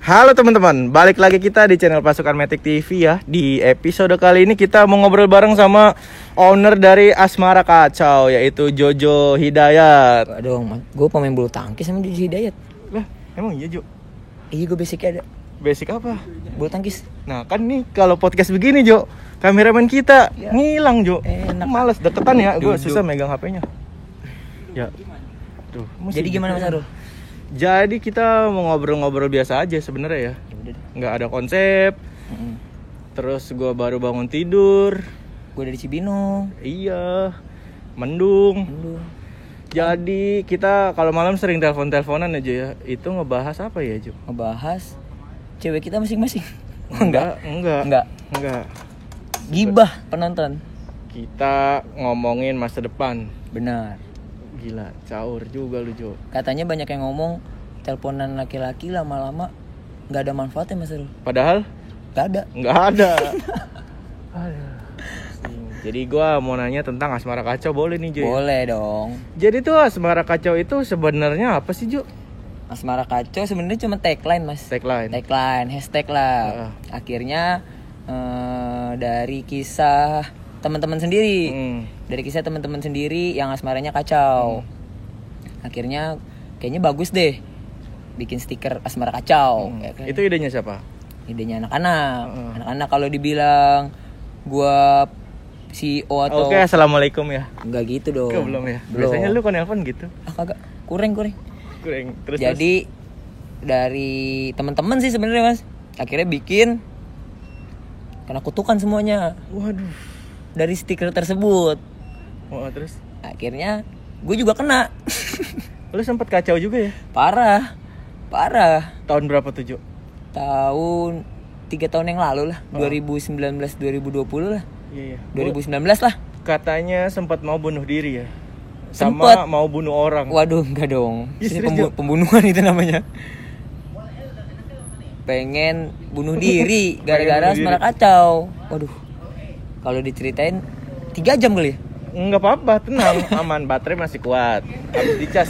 Halo teman-teman, balik lagi kita di channel Pasukan Matic TV ya. Di episode kali ini kita mau ngobrol bareng sama owner dari Asmara Kacau, yaitu Jojo Hidayat. Waduh, gue pemain bulu tangkis sama Jojo Hidayat. Lah, emang iya Jo? Iya, gue basicnya ada Basic apa? bulu tangkis. Nah kan nih kalau podcast begini Jo, kameramen kita ngilang Jo. Enak. Males deketan ya, gue Duduk. susah megang HP-nya. Ya. Tuh, Jadi gimana Mas Arul? Jadi kita mau ngobrol-ngobrol biasa aja sebenarnya ya. Nggak ada konsep. Terus gue baru bangun tidur. Gue dari Cibinong. Iya, mendung. Jadi kita kalau malam sering telepon-teleponan aja ya. Itu ngebahas apa ya Jo? Ngebahas cewek kita masing-masing. Enggak. Gibah penonton. Kita ngomongin masa depan. Benar. Gila, caur juga lu Jo. Katanya banyak yang ngomong teleponan laki-laki lama-lama nggak ada manfaatnya Mas Arul. Padahal Nggak ada. nggak ada. Aduh. Jadi gua mau nanya tentang Asmara Kacau, boleh nih Jo? Ya? Boleh dong. Jadi tuh Asmara Kacau itu sebenarnya apa sih Jo? Asmara Kacau sebenarnya cuma tagline Mas. Tagline. Hashtag lah. Akhirnya dari kisah teman-teman sendiri. Dari kisah teman-teman sendiri yang asmaranya kacau. Akhirnya kayaknya bagus deh bikin stiker Asmara Kacau. Ya kan? Itu idenya siapa? Idenya anak-anak. Anak-anak kalau dibilang gua CEO atau Oke, assalamualaikum ya. enggak gitu dong. Belum ya. Belum. Biasanya lu kan nelfon gitu. Kagak. Kurang. Terus Jadi dari teman-teman sih sebenarnya Mas. Akhirnya bikin kena kutukan semuanya waduh. dari stiker tersebut. Oh, terus Akhirnya gue juga kena. lu sempet kacau juga ya? Parah. Tahun berapa tuh Jo? Tahun 3 tahun yang lalu lah, 2019 2020 lah. Iya. 2019 lah. Katanya sempat mau bunuh diri ya. Sempet. Sama mau bunuh orang. Waduh, enggak dong. Ya, Ini serius, Jo? pembunuhan itu namanya. Pengen bunuh diri gara-gara Asmara Kacau. Waduh. Kalau diceritain 3 jam kali ya? Enggak apa-apa, tenang, aman, baterai masih kuat. Habis dicas.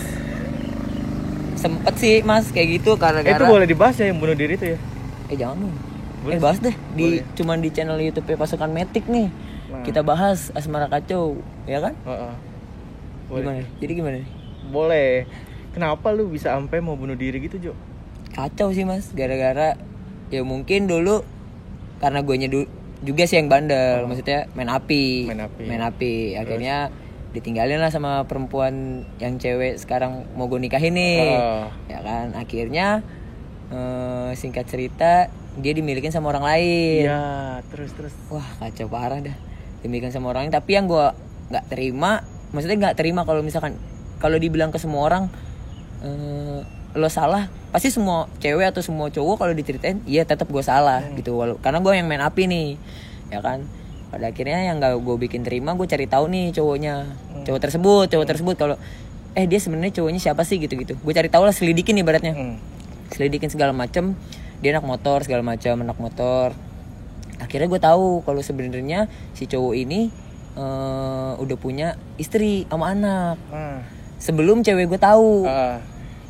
Sempet sih Mas kayak gitu gara-gara. Itu boleh dibahas ya yang bunuh diri itu ya? Jangan dong. Boleh. Bahas deh Boleh. cuman di channel YouTube Pasukan Matic nih. Nah. Kita bahas Asmara Kacau, ya kan? Heeh. Gimana? Jadi gimana nih? Boleh. Kenapa lu bisa sampai mau bunuh diri gitu, Jo? Kacau sih Mas, gara-gara ya mungkin dulu karena guanya juga sih yang bandel, maksudnya main api. Akhirnya ditinggalin lah sama perempuan yang cewek sekarang mau gue nikahin nih. Ya kan, akhirnya singkat cerita dia dimilikin sama orang lain. Iya, terus. Wah, kacau parah dah. Dimilikin sama orang lain, tapi yang gue nggak terima, maksudnya nggak terima kalau misalkan kalau dibilang ke semua orang lo salah, pasti semua cewek atau semua cowok kalau diceritain iya tetap gue salah gitu, karena gue yang main api nih, ya kan. Pada akhirnya yang gak gue bikin terima, gue cari tahu nih cowok tersebut kalau dia sebenarnya cowoknya siapa sih gitu. Gue cari tahu lah, selidikin ibaratnya. Selidikin segala macam, dia anak motor. Akhirnya gue tahu kalau sebenarnya si cowok ini udah punya istri sama anak. Sebelum cewek gue tahu.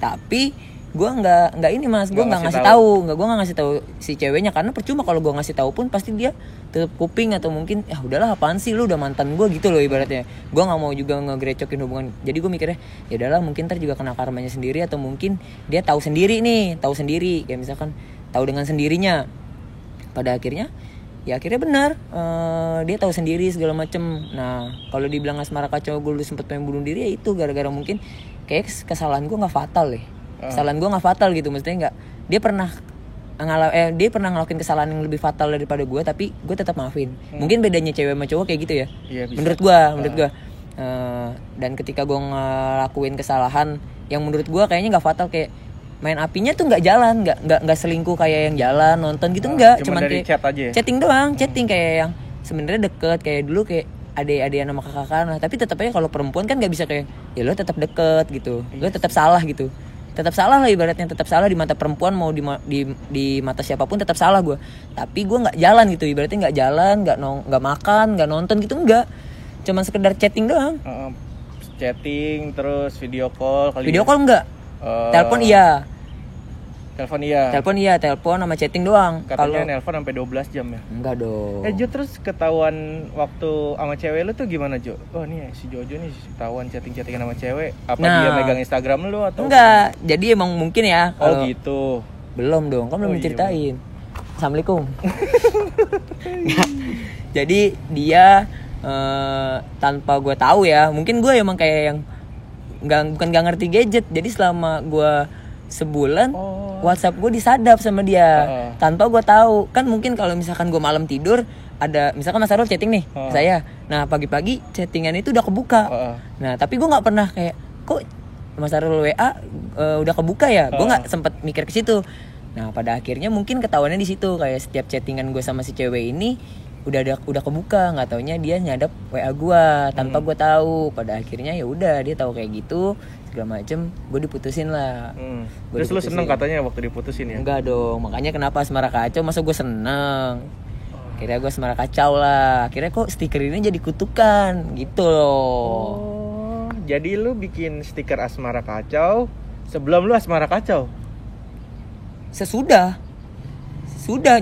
Tapi gue nggak ini Mas, gue nggak ngasih tahu, gue nggak ngasih tahu si ceweknya, karena percuma kalau gue ngasih tahu pun pasti dia tutup kuping atau mungkin ya udahlah apaan sih lu udah mantan gue gitu loh ibaratnya. Gue nggak mau juga ngegerecokin hubungan, jadi gue mikirnya ya udahlah mungkin ntar juga kena karmanya sendiri, atau mungkin dia tahu sendiri kayak misalkan tahu dengan sendirinya. Pada akhirnya benar, dia tahu sendiri segala macem. Nah kalau dibilang Asmara Kacau gue dulu sempet pengen bunuh diri, ya itu gara-gara mungkin kayak kesalahan gue nggak fatal deh. Kesalahan gue nggak fatal gitu, maksudnya nggak, dia pernah ngelakuin kesalahan yang lebih fatal daripada gue, tapi gue tetap maafin. Mungkin bedanya cewek sama cowok kayak gitu ya. Iya, menurut gue. Dan ketika gue ngelakuin kesalahan yang menurut gue kayaknya nggak fatal, kayak main apinya tuh nggak jalan, nggak selingkuh kayak yang jalan nonton gitu, nggak, cuman dari kayak chat aja ya? chatting doang, chatting kayak yang sebenarnya deket, kayak dulu kayak adik-adikan sama kakak-kakak. Nah, tapi tetap aja kalau perempuan kan nggak bisa kayak ya lo tetap deket gitu, lo tetap salah gitu, tetap salah lah ibaratnya, tetap salah di mata perempuan, mau di mata siapapun tetap salah gue. Tapi gue nggak jalan gitu, ibaratnya nggak jalan, nggak makan, nggak nonton gitu, nggak, cuman sekedar chatting doang. Chatting terus video call kali. Video call enggak, telepon iya. Telepon sama chatting doang. Katanya nelpon sampai 12 jam ya? Enggak dong. Jo, terus ketahuan waktu sama cewek lu tuh gimana, Jo? Oh nih si Jojo nih ketahuan chatting-chattingan sama cewek. Apa dia megang Instagram lu atau? Enggak. Jadi emang mungkin ya. Oh gitu. Belum dong, kan belum diceritain. Assalamualaikum. Jadi dia tanpa gue tahu ya, mungkin gue emang kayak yang bukan nggak ngerti gadget. Jadi selama gue sebulan WhatsApp gue disadap sama dia tanpa gue tahu. Kan mungkin kalau misalkan gue malam tidur ada misalkan Mas Arul chatting nih saya. Nah pagi-pagi chattingan itu udah kebuka. Nah tapi gue nggak pernah kayak kok Mas Arul WA udah kebuka ya. Gue nggak sempet mikir ke situ. Nah pada akhirnya mungkin ketahuannya di situ kayak setiap chattingan gue sama si cewek ini udah kebuka, nggak taunya dia nyadap WA gue tanpa gue tahu. Pada akhirnya ya udah dia tahu kayak gitu segala macem, gue diputusin lah. Terus lu seneng katanya waktu diputusin ya? Enggak dong, makanya kenapa Asmara Kacau, masa gue seneng. Akhirnya gue Asmara Kacau lah. Akhirnya kok stiker ini jadi kutukan gitu loh. Jadi lu bikin stiker Asmara Kacau sebelum lu Asmara Kacau? Sudah,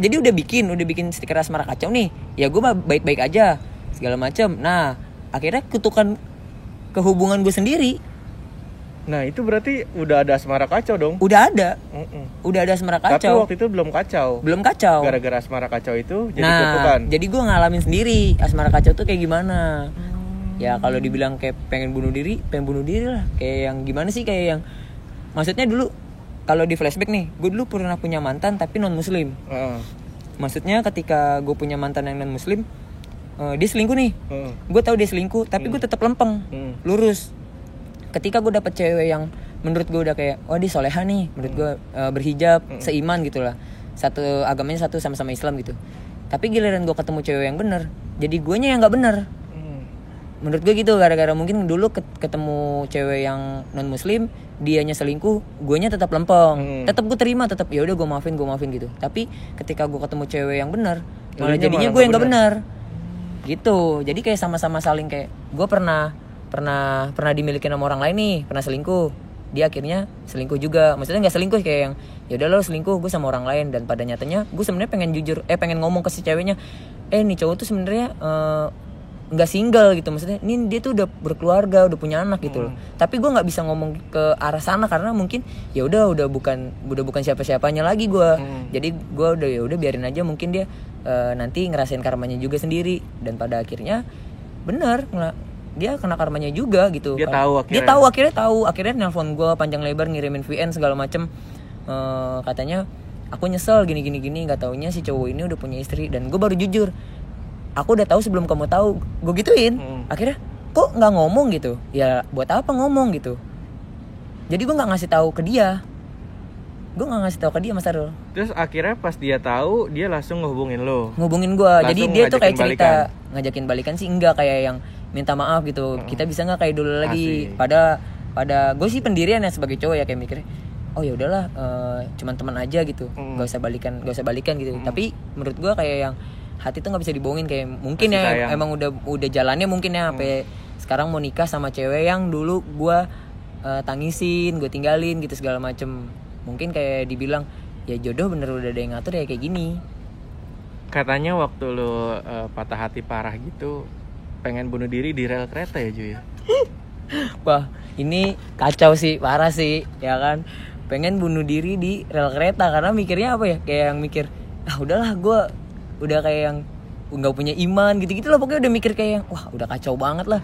jadi udah bikin stiker Asmara Kacau nih. Ya gue baik-baik aja segala macem. Nah akhirnya kutukan ke hubungan gue sendiri. Nah itu berarti udah ada Asmara Kacau dong? Udah ada Asmara Kacau. Tapi waktu itu belum kacau. Gara-gara Asmara Kacau itu jadi kutukan. Jadi gue ngalamin sendiri Asmara Kacau tuh kayak gimana. Ya kalau dibilang kayak pengen bunuh diri lah. Kayak yang gimana sih, kayak yang maksudnya dulu kalau di flashback nih, gue dulu pernah punya mantan tapi non muslim. Maksudnya ketika gue punya mantan yang non muslim, dia selingkuh nih. Gue tahu dia selingkuh, tapi gue tetap lempeng, lurus. Ketika gue dapet cewek yang menurut gue udah kayak, oh dia soleha nih, menurut gue berhijab, seiman gitulah, satu agamanya satu, sama-sama Islam gitu. Tapi giliran gue ketemu cewek yang bener, jadi guenya yang nggak bener. Menurut gue gitu, gara-gara mungkin dulu ketemu cewek yang non muslim, dianya selingkuh, guenya tetap lempeng. Tetap gue terima, tetap ya udah gue maafin gitu. Tapi ketika gue ketemu cewek yang benar, malah jadinya gue yang nggak benar. Gitu. Jadi kayak sama-sama saling kayak gue pernah dimiliki sama orang lain nih, pernah selingkuh. Dia akhirnya selingkuh juga. Maksudnya nggak selingkuh kayak yang ya udah lo selingkuh, gue sama orang lain. Dan pada nyatanya gue sebenarnya pengen ngomong ke si ceweknya, nih cowok tuh sebenarnya nggak single gitu, maksudnya ini dia tuh udah berkeluarga, udah punya anak gitu loh. Tapi gue nggak bisa ngomong ke arah sana karena mungkin ya udah bukan siapa-siapanya lagi gue. Jadi gue udah biarin aja, mungkin dia nanti ngerasain karmanya juga sendiri. Dan pada akhirnya bener dia kena karmanya juga gitu. Dia tahu akhirnya nelpon gue panjang lebar, ngirimin VN segala macem. Katanya aku nyesel gini, nggak taunya si cowok ini udah punya istri. Dan gue baru jujur, aku udah tahu sebelum kamu tahu, gue gituin. Akhirnya kok nggak ngomong gitu? Ya buat apa ngomong gitu? Jadi gue nggak ngasih tahu ke dia. Mas Arul. Terus akhirnya pas dia tahu, dia langsung ngehubungin gue. Jadi dia tuh kayak cerita ngajakin balikan sih enggak, kayak yang minta maaf gitu. Kita bisa nggak kayak dulu lagi? Pada gue sih pendirian ya sebagai cowok ya, kayak mikirnya, oh ya udahlah, cuman teman aja gitu, nggak usah balikan gitu. Tapi menurut gue kayak yang hati tuh nggak bisa dibohongin, kayak mungkin ya sayang. Emang udah jalannya mungkin ya sampai sekarang mau nikah sama cewek yang dulu gue tangisin, gue tinggalin gitu segala macem. Mungkin kayak dibilang ya jodoh bener udah ada yang ngatur ya kayak gini. Katanya waktu lu patah hati parah gitu, pengen bunuh diri di rel kereta ya Ju ya? Wah ini kacau sih, parah sih ya kan. Pengen bunuh diri di rel kereta karena mikirnya apa ya, kayak yang mikir udahlah gue udah kayak yang nggak punya iman gitu lah, pokoknya udah mikir kayak yang wah udah kacau banget lah,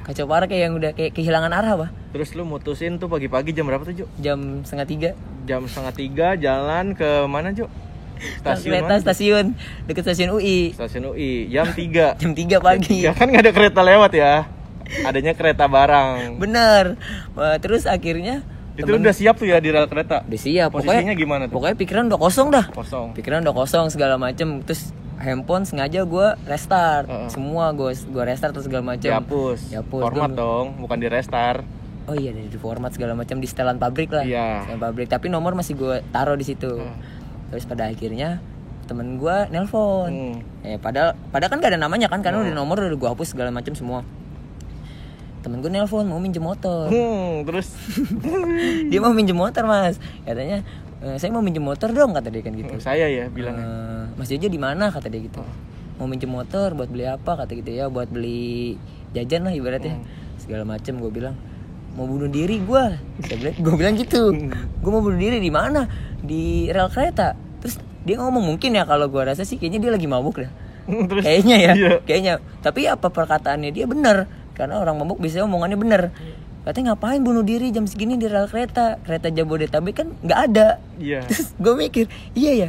kacau parah kayak yang udah kayak kehilangan arah apa. Terus lu mutusin tuh pagi-pagi jam berapa tuh Jo? Jam 2:30. Jam 2:30 jalan ke mana Jo? Stasiun deket stasiun UI. Jam 3. Jam 3 pagi. Ya kan nggak ada kereta lewat ya, adanya kereta barang. Bener. Terus akhirnya itu udah siap tuh ya di rel kereta? Udah siap. Posisinya gimana tuh? Pokoknya pikiran udah kosong dah. Pikiran udah kosong segala macem. Terus handphone sengaja gue restart. Semua gue restart terus segala macem. Dihapus. Format dong, bukan di restart. Oh iya, di format segala macam, di setelan pabrik lah. Iya. Setelan pabrik, tapi nomor masih gue taruh di situ. Terus pada akhirnya temen gue nelpon. Padahal kan gak ada namanya kan, karena udah nomor udah gue hapus segala macam semua. Temen gue nelpon mau minjem motor. Terus dia mau minjem motor mas, katanya Saya mau minjem motor dong, kata dia kan gitu. Saya ya bilangnya. Mas Jojo di mana, kata dia gitu. Mau minjem motor buat beli apa, kata gitu ya, buat beli jajan lah ibaratnya. Segala macem. Gue bilang mau bunuh diri gue. Gue bilang gitu. Gue mau bunuh diri di mana? Di rel kereta. Terus dia ngomong, mungkin ya kalau gue rasa sih kayaknya dia lagi mabuk dah. Terus, kayaknya ya, iya. kayaknya. Tapi apa perkataannya dia benar, karena orang mabuk biasanya omongannya benar. Katanya ngapain bunuh diri jam segini di rel kereta Jabodetabek kan nggak ada. Iya. Terus gue mikir, iya ya,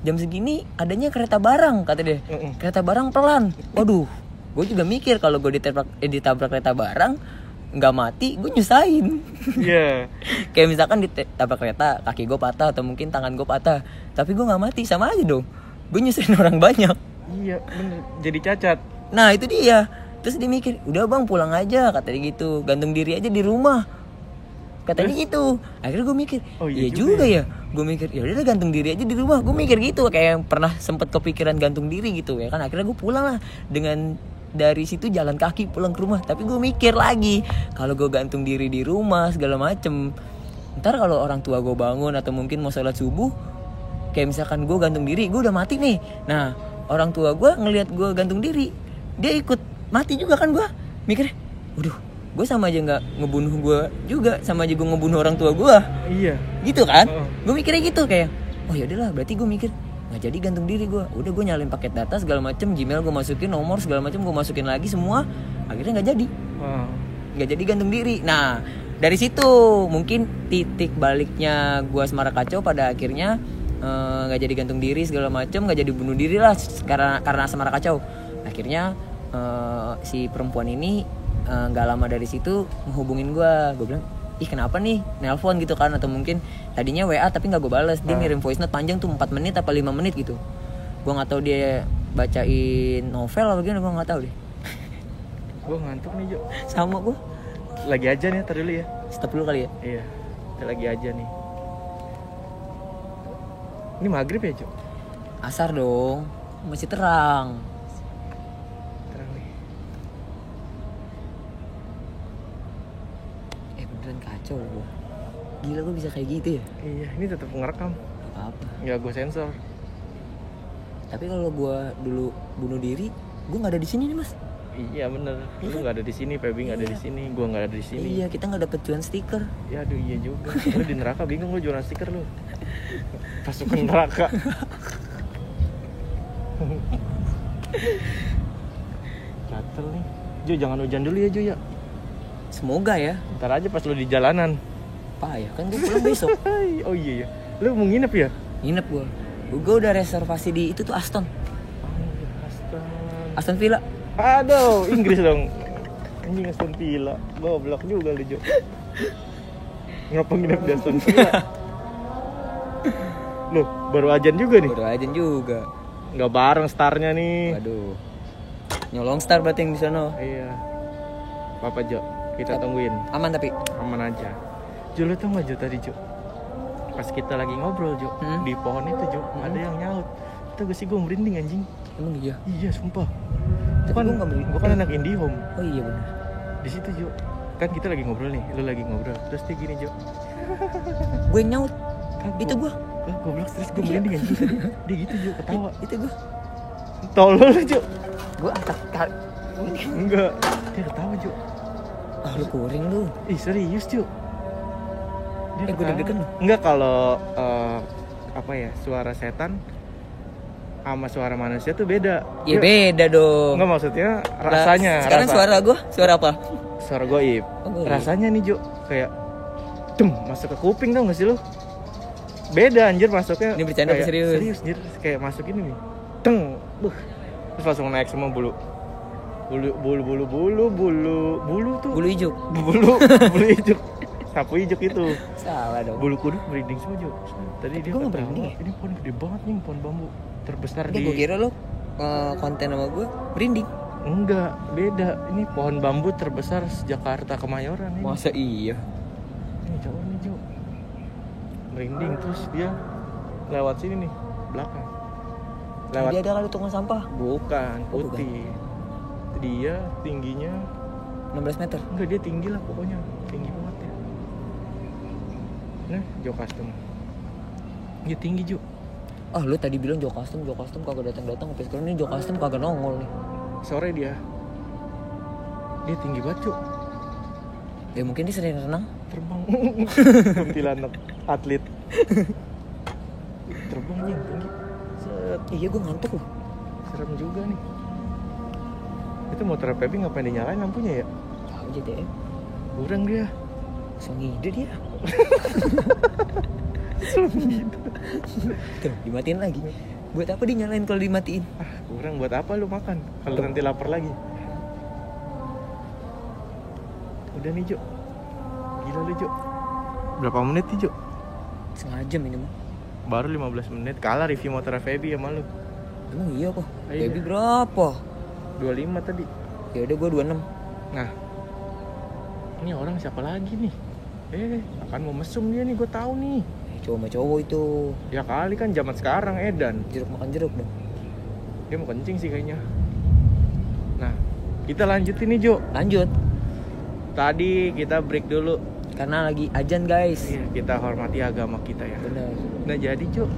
jam segini adanya kereta barang, kata dia. Kereta barang pelan. Waduh, gue juga mikir kalau gue ditabrak kereta barang nggak mati, gue nyusahin. Iya. Kayak misalkan ditabrak kereta, kaki gue patah atau mungkin tangan gue patah, tapi gue nggak mati, sama aja dong. Gue nyusahin orang banyak. Iya, bener. Jadi cacat. Nah itu dia. Terus dia mikir, udah bang pulang aja, katanya gitu, gantung diri aja di rumah, katanya gitu. Akhirnya gue mikir, iya juga ya. Gue mikir, ya udah gantung diri aja di rumah. Gue mikir gitu, kayak pernah sempet kepikiran gantung diri gitu ya kan. Akhirnya gue pulang lah, dengan dari situ jalan kaki pulang ke rumah. Tapi gue mikir lagi, kalau gue gantung diri di rumah segala macem, ntar kalau orang tua gue bangun atau mungkin mau sholat subuh, kayak misalkan gue gantung diri, gue udah mati nih. Nah orang tua gue ngelihat gue gantung diri, dia ikut mati juga kan. Gue mikir, waduh, gue sama aja nggak ngebunuh gue juga, sama aja gue ngebunuh orang tua gue. Iya. Gitu kan? Gue mikirnya gitu, kayak, oh ya udahlah, berarti gue mikir nggak jadi gantung diri gue. Udah gue nyalin paket data segala macem, Gmail gue masukin, nomor segala macem gue masukin lagi semua. Akhirnya nggak jadi, nggak jadi gantung diri. Nah dari situ mungkin titik baliknya gue Asmara Kacau pada akhirnya nggak jadi gantung diri segala macem, nggak jadi bunuh diri lah karena Asmara Kacau. Akhirnya si perempuan ini nggak lama dari situ menghubungin gue bilang, ih kenapa nih nelpon gitu kan, atau mungkin tadinya WA tapi nggak gue balas, dia ngirim voice note panjang tuh 4 menit apa 5 menit gitu. Gue nggak tahu dia bacain novel apa gimana, gue nggak tahu deh. Gue ngantuk nih Jo. Sama gue Lagi aja nih, tar dulu ya. stop dulu kali ya. Iya, kita lagi aja nih. Ini maghrib ya Jo? Asar dong, masih terang. Terang nih. Beneran kacau gue. Gila gue bisa kayak gitu ya. Iya, ini tetap ngerekam. Apa? Nggak gue sensor. Tapi kalau gue dulu bunuh diri, gue nggak ada di sini nih mas. Iya bener. Lu nggak ada di sini, Feby nggak ada di sini, gue nggak ada di sini. Iya, kita nggak dapet jualan stiker. Ya aduh iya juga. Lu di neraka bingung lu jualan stiker lu. Pasukan neraka. Gatel nih. Jo jangan hujan dulu ya Jo ya. Semoga ya. Ntar aja pas lu di jalanan. Payah kan gue pulang besok. Oh iya ya. Lu mau nginep ya? Nginep gue. Gue udah reservasi di itu tuh Aston Villa. Aduh, Inggris dong. Anjing Aston Villa. Goblok juga lu Jo. Ngapa nginep di Aston Villa? Loh, baru ajan juga nih. Baru ajan juga. Nggak bareng starnya nih. Waduh. Nyolong star berarti yang di sana. Iya. Apa Jo? Kita tungguin. Aman tapi. Aman aja. Jo, lu tau gak Jo tadi Jo? Pas kita lagi ngobrol Jo, di pohon itu Jo, ada yang nyaut. Itu gak sih gue merinding anjing. Emang iya? Iya sumpah. Tapi Gue kan anak IndiHome. Oh iya benar. Di situ Jo. Kan kita lagi ngobrol nih, lu lagi ngobrol. Terus dia gini Jo. Gue yang nyaut. Itu gue. Goblok, terus gue merinding anjing tadi. Dia gitu Jo, ketawa. Itu gue. Tolol lu Jo. Gue angkat kali. Enggak. Dia ketawa Jo. Ah lu kuring lu. Ih serius Jo. Gue deg-degan lu. Enggak, kalau apa ya, suara setan sama suara manusia tuh beda. Ya beda dong. Enggak, maksudnya rasanya. Sekarang suara gue, suara apa? Suara goib. Rasanya nih Jo, kayak masuk ke kuping tau gak sih lu? Beda anjir masuknya. Ini bercanda apa serius? Serius anjir, kayak masuk ini nih. Terus langsung naik semua bulu tuh. Bulu ijuk. Bulu ijuk. Sapu ijuk itu. Salah dong. Bulu kuduk merinding semua Jo. Tadi dia gue nggak merinding ya? Ini pohon gede banget nih, pohon bambu terbesar di. Gue kira lo konten sama gue merinding. Enggak, beda. Ini pohon bambu terbesar Jakarta Kemayoran ini. Masa iya? Ini cowok nih Jo. Merinding, terus dia lewat sini nih, belakang. Lewat. Dia ada kali tukang sampah. Bukan, putih. Dia tingginya 16 meter. Enggak, dia tinggi lah pokoknya. Tinggi banget ya. Nah, Jo custom. Ya tinggi Ju. Ah lu tadi bilang Joe Custom kagak datang sampai sekarang nih Joe Custom kagak nongol nih. Sore dia tinggi banget Ju. Ya mungkin dia sering renang. Terbang. Kuntilanak atlet. Terbang nih tinggi. Set. Iya gue ngantuk loh. Serem juga nih. Itu motor Pepi ngapain dinyalain lampunya ya? Tahu JTM. Kurang dia. So ngide dia. Tuh dimatiin lagi. Buat apa dinyalain kalau dimatiin? Kurang buat apa lu makan kalau nanti lapar lagi. Udah nih Jo. Gila lu Jo. Berapa menit nih Jo? Setengah jam ini mah. Baru 15 menit. Kalah review motor Feby sama lu. Emang iya kok. Iya. Baby berapa? 25 tadi. Ya udah gue 26. Nah. Ini orang siapa lagi nih? Akan mau mesum dia nih, gue tahu nih. Cowok sama cowok itu. Ya kali kan zaman sekarang Edan. Jeruk makan jeruk dong. Dia mau kencing sih kayaknya. Nah, kita lanjutin nih Jo. Lanjut. Tadi kita break dulu. Karena lagi ajan guys. Iya, kita hormati agama kita ya. Benar. Nah jadi Jo,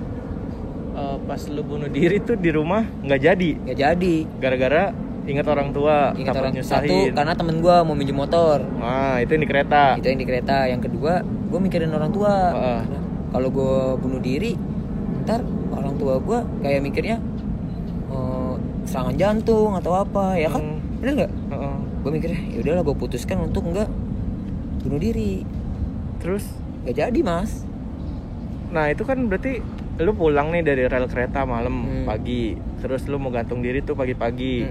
pas lu bunuh diri tuh di rumah nggak jadi. Nggak jadi. Gara-gara ingat orang tua. Ingat takut orang nyusahin. satu karena temen gue mau minjem motor. Nah itu yang di kereta. Itu yang di kereta. Yang kedua gue mikirin orang tua. Nah, kalau gue bunuh diri, ntar orang tua gue kayak mikirnya serangan jantung atau apa, ya kan? Bener nggak? Gue mikirnya ya udahlah gue putuskan untuk nggak bunuh diri. Terus? Nggak jadi mas. Nah itu kan berarti lu pulang nih dari rel kereta malam pagi, terus lu mau gantung diri tuh pagi-pagi.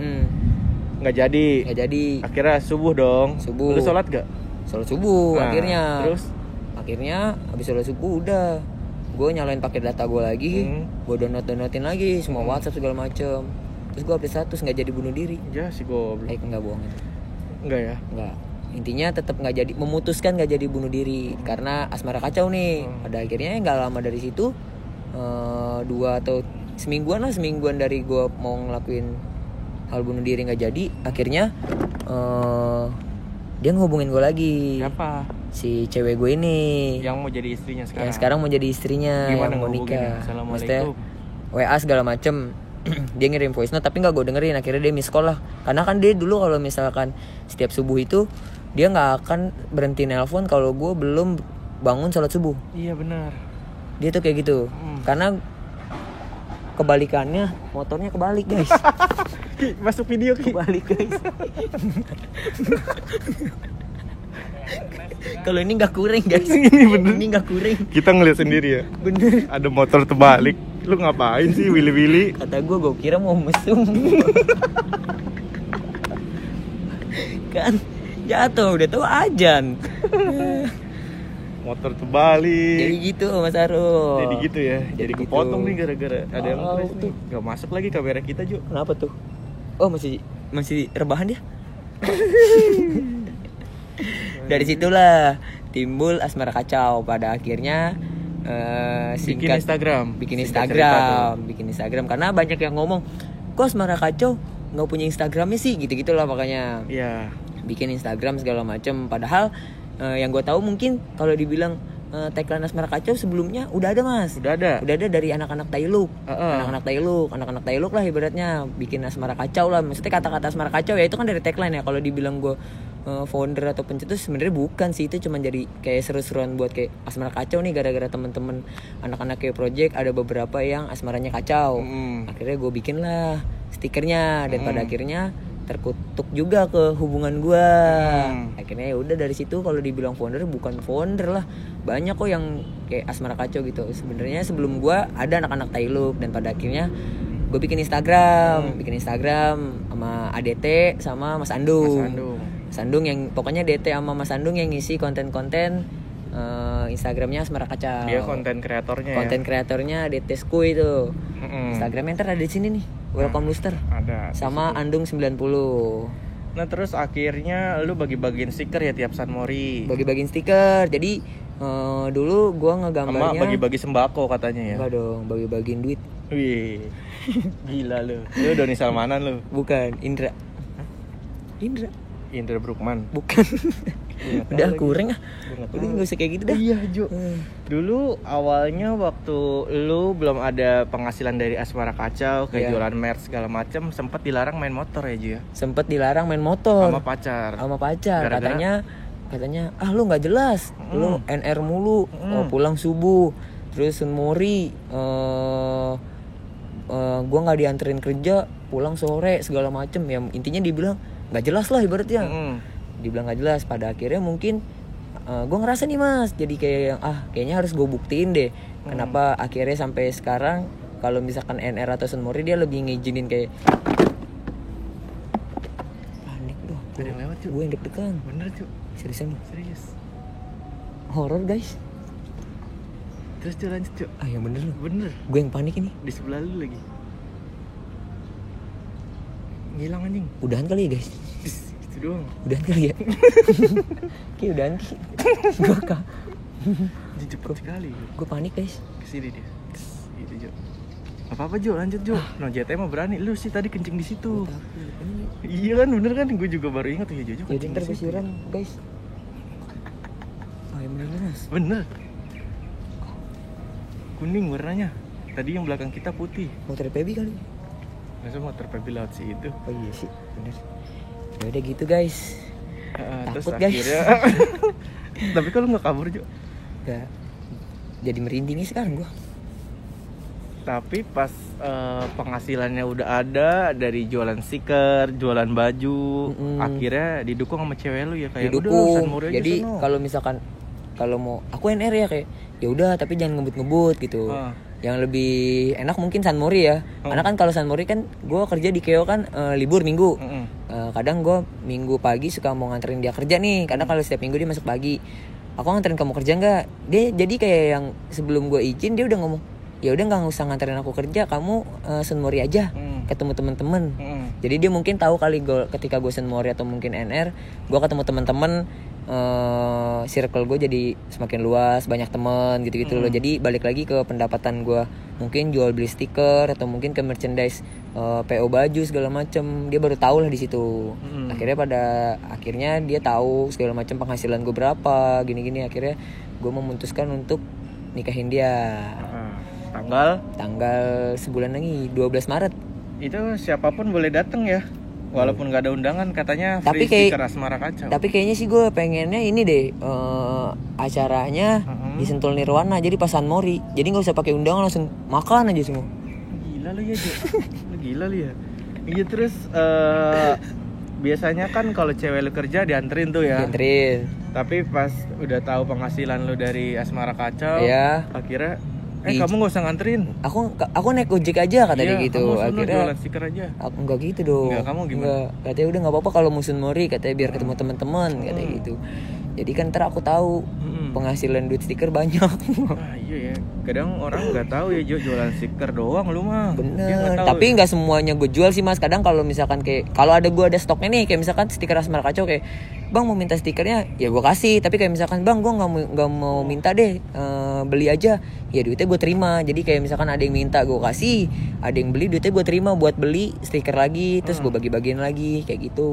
Nggak jadi. Nggak jadi. Akhirnya subuh dong. Subuh. Lu sholat gak? Sholat subuh. Nah, akhirnya. Terus? Akhirnya habis sholat subuh udah. Gue nyalain pakai data gue lagi. Gue downloadin lagi semua WhatsApp segala macem. Terus gue update status nggak jadi bunuh diri. Ya sih goblok. Nggak bohong itu. Enggak ya? Enggak. Intinya tetap nggak jadi, memutuskan nggak jadi bunuh diri karena asmara kacau nih. Pada akhirnya nggak lama dari situ 2 atau semingguan dari gue mau ngelakuin hal bunuh diri nggak jadi. Akhirnya dia ngehubungin gue lagi. Siapa? Si cewek gue ini. Yang mau jadi istrinya sekarang. Yang sekarang mau jadi istrinya. Gimana yang mau nikah. Maksudnya WA segala macem. Dia ngirim voice note tapi nggak gue dengerin. Akhirnya dia miss call lah. Karena kan dia dulu kalau misalkan setiap subuh itu dia nggak akan berhenti nelpon kalau gue belum bangun sholat subuh. Iya benar. Dia tuh kayak gitu. Karena kebalikannya motornya kebalik guys. Masuk video kebalik guys. Kalau ini nggak kuring guys. Ini bener. Ini nggak kuring. Kita ngeliat sendiri ya. Bener. Ada motor terbalik. Lu ngapain sih Willy? Kata gue kira mau mesum. Kan jatuh udah tahu ajan. Motor terbalik. Jadi gitu Mas Aro. Jadi gitu ya. Jadi gitu. kepotong nih gara-gara ada yang press tuh. nih. Gak masuk lagi kamera kita Jo. Kenapa tuh? Oh masih rebahan dia. Dari situlah timbul asmara kacau. Pada akhirnya bikin Instagram karena banyak yang ngomong kok asmara kacau nggak punya Instagramnya sih gitu-gitulah makanya. Iya. Bikin Instagram segala macam. Padahal yang gue tahu mungkin kalau dibilang tagline asmara kacau sebelumnya udah ada mas. Udah ada dari anak-anak Tailuk. Anak-anak Tailuk lah ibaratnya bikin asmara kacau lah. Maksudnya kata-kata asmara kacau ya itu kan dari tagline ya. Kalau dibilang gue founder atau pencetus sebenarnya bukan sih, itu cuma jadi kayak seru-seruan buat kayak asmara kacau nih gara-gara temen-temen anak-anak kayak project ada beberapa yang asmaranya kacau. Akhirnya gue bikin lah stikernya dan pada akhirnya terkutuk juga ke hubungan gue. Akhirnya ya udah dari situ kalau dibilang founder bukan founder lah, banyak kok yang kayak asmara kacau gitu. Sebenarnya sebelum gue ada anak-anak Tailuk dan pada akhirnya gue bikin Instagram sama ADT sama Mas Andung yang pokoknya DT sama Mas Andung yang ngisi konten-konten Instagramnya asmara kacau. Dia konten kreatornya. Konten kreatornya DT Skuy itu. Instagramnya ntar ada di sini nih. Welcome Booster. Ada. Sama Andung 90. Nah terus akhirnya lu bagi-bagiin stiker ya tiap San Mori. Bagi-bagiin stiker. Jadi dulu gua ngegambarnya sama bagi-bagi sembako katanya ya. Enggak dong, bagi-bagiin duit. Wih. Gila lu. Lu Doni Salmanan lu. Bukan, Indra Brukman. Bukan. Udah kurang ah. Udah nggak usah kayak gitu dah. Iya Jo. Dulu awalnya waktu lu belum ada penghasilan dari Asmara Kacau kayak jualan merch segala macam, sempat dilarang main motor ya Jo ya. Sempet dilarang main motor. Sama pacar. Gara-gara katanya lu nggak jelas, lu NR mulu, pulang subuh, terus Sunmori, gua nggak dianterin kerja, pulang sore segala macem. Ya intinya dibilang nggak jelas lah ibaratnya. Dibilang nggak jelas. Pada akhirnya mungkin gue ngerasa nih mas, jadi kayak yang kayaknya harus gue buktiin deh. Kenapa akhirnya sampai sekarang kalau misalkan NR atau Sunmori dia lebih ngizinin kayak panik doh. Ada yang lewat Cuk. Gue yang deg-degan. Bener Cuk. Seriusan? Serius. Horor guys. Terus Cuk lanjut Cuk. Yang bener loh. Bener. Gue yang panik ini. Di sebelah lu lagi. Ngilang anjing. Udahan kali ya guys. Itu doang. Udahan kali ya. Kayak udahan. Gue kah. Cepet sekali. Gue panik guys. Kesini dia. Gitu Jo. Apa Jo lanjut Jo. No JT mah berani. Lu sih tadi kencing di situ. Iya kan bener kan. Gue juga baru ingat tuh ya Jojo. Jadi ntar gue siram guys. Yang bener mas. Bener. Kuning warnanya. Tadi yang belakang kita putih. Motor Pebi kali. Masa motor Pebi laut sih itu. Oh iya sih bener. Ya udah gitu guys. Takut terus guys. Akhirnya, tapi kalau nggak kabur Jo. Gak. Jadi merinding nih sekarang gue. Tapi pas penghasilannya udah ada dari jualan stiker, jualan baju, akhirnya didukung sama cewek lu ya kayak didukung. Jadi kalau misalkan mau aku NR ya kayak ya udah tapi jangan ngebut-ngebut gitu. Yang lebih enak mungkin Sunmori ya. Karena kan kalau Sunmori kan gue kerja di Keo kan libur minggu. Kadang gue minggu pagi suka mau nganterin dia kerja nih. Karena kalau setiap minggu dia masuk pagi. Aku nganterin kamu kerja nggak? Dia jadi kayak yang sebelum gue izin dia udah ngomong, ya udah nggak usah nganterin aku kerja, kamu Sunmori aja ketemu teman-teman. Jadi dia mungkin tahu kali ketika gue Sunmori atau mungkin NR, gue ketemu teman-teman, circle gue jadi semakin luas, banyak teman gitu-gitu loh. Jadi balik lagi ke pendapatan gue, mungkin jual beli stiker atau mungkin ke merchandise, PO baju segala macem. Dia baru tahu lah di situ. Akhirnya dia tahu segala macam penghasilan gue berapa, gini-gini. Akhirnya gue memutuskan untuk nikahin dia. Tanggal sebulan lagi 12 Maret. Itu siapapun boleh datang ya. Walaupun gak ada undangan katanya free stiker Asmara Kacau. Tapi kayaknya sih gue pengennya ini deh, acaranya di Sentul Nirwana, jadi pas Sunmori. Jadi gak usah pakai undangan, langsung makan aja semua. Gila lu ya Jo. Lu gila lu ya. Iya terus biasanya kan kalau cewek lu kerja dianterin tuh ya. Dianterin. Tapi pas udah tahu penghasilan lu dari Asmara Kacau, akhirnya kamu gak usah nganterin. Aku naik ojek aja katanya gitu. Akhirnya jualan stiker aja. Aku enggak gitu dong. Enggak, kamu gimana? Enggak. Katanya udah enggak apa-apa kalau musim Mori, katanya biar ketemu teman-teman katanya gitu. Jadi kan ntar aku tahu penghasilan duit stiker banyak. Iya ya. Kadang orang nggak tahu ya jualan stiker doang lu mah. Bener. Tapi nggak semuanya gue jual sih mas. Kadang kalau misalkan kayak kalau ada gue ada stoknya nih, kayak misalkan stiker Asmara Kacau kayak bang mau minta stikernya ya gue kasih. Tapi kayak misalkan bang gue nggak mau minta deh, beli aja. Ya duitnya gue terima. Jadi kayak misalkan ada yang minta gue kasih, ada yang beli duitnya gue terima buat beli stiker lagi. Terus gue bagi-bagiin lagi kayak gitu.